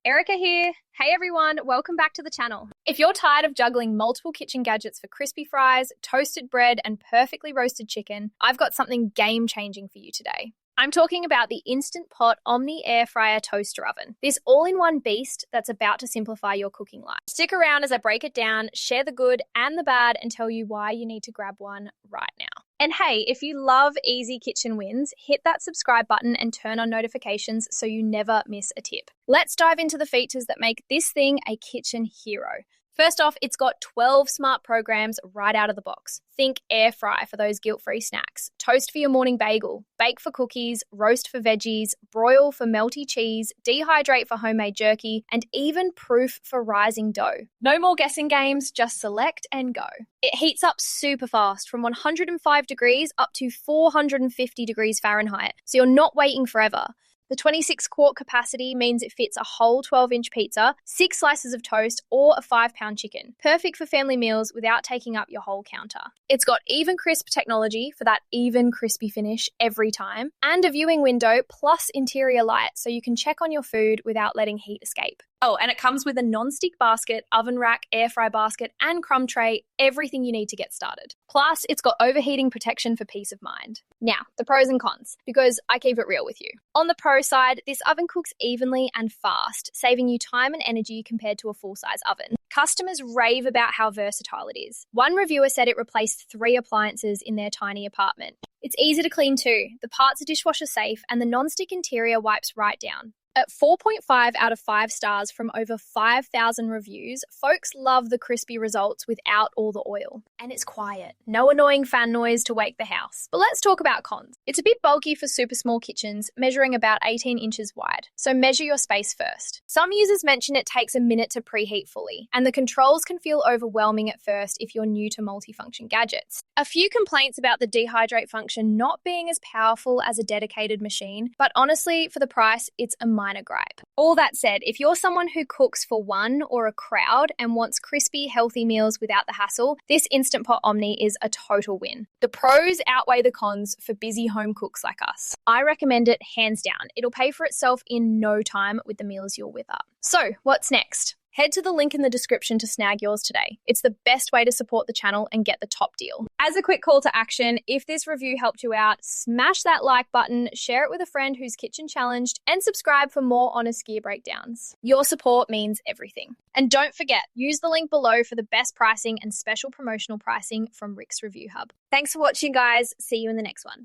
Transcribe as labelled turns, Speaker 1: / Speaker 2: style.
Speaker 1: Erica here. Hey everyone, welcome back to the channel. If you're tired of juggling multiple kitchen gadgets for crispy fries, toasted bread, and perfectly roasted chicken, I've got something game-changing for you today. I'm talking about the Instant Pot Omni Air Fryer Toaster Oven. This all-in-one beast that's about to simplify your cooking life. Stick around as I break it down, share the good and the bad, and tell you why you need to grab one right now. And hey, if you love easy kitchen wins, hit that subscribe button and turn on notifications so you never miss a tip. Let's dive into the features that make this thing a kitchen hero. First off, it's got 12 smart programs right out of the box. Think air fry for those guilt-free snacks, toast for your morning bagel, bake for cookies, roast for veggies, broil for melty cheese, dehydrate for homemade jerky, and even proof for rising dough. No more guessing games, just select and go. It heats up super fast from 105 degrees up to 450 degrees Fahrenheit, so you're not waiting forever. The 26-quart capacity means it fits a whole 12-inch pizza, 6 slices of toast, or a 5-pound chicken. Perfect for family meals without taking up your whole counter. It's got even crisp technology for that even crispy finish every time, and a viewing window plus interior light so you can check on your food without letting heat escape. Oh, and it comes with a non-stick basket, oven rack, air fry basket, and crumb tray, everything you need to get started. Plus, it's got overheating protection for peace of mind. Now, the pros and cons, because I keep it real with you. On the pro side, this oven cooks evenly and fast, saving you time and energy compared to a full-size oven. Customers rave about how versatile it is. One reviewer said it replaced 3 appliances in their tiny apartment. It's easy to clean too. The parts are dishwasher safe, and the non-stick interior wipes right down. At 4.5 out of 5 stars from over 5,000 reviews, folks love the crispy results without all the oil. And it's quiet. No annoying fan noise to wake the house. But let's talk about cons. It's a bit bulky for super small kitchens, measuring about 18 inches wide. So measure your space first. Some users mention it takes a minute to preheat fully, and the controls can feel overwhelming at first if you're new to multifunction gadgets. A few complaints about the dehydrate function not being as powerful as a dedicated machine, but honestly, for the price, it's a minor gripe. All that said, if you're someone who cooks for one or a crowd and wants crispy, healthy meals without the hassle, this Instant Pot Omni is a total win. The pros outweigh the cons for busy home cooks like us. I recommend it hands down. It'll pay for itself in no time with the meals you'll whip up. So, what's next? Head to the link in the description to snag yours today. It's the best way to support the channel and get the top deal. As a quick call to action, if this review helped you out, smash that like button, share it with a friend who's kitchen challenged, and subscribe for more honest gear breakdowns. Your support means everything. And don't forget, use the link below for the best pricing and special promotional pricing from Rick's Review Hub. Thanks for watching, guys. See you in the next one.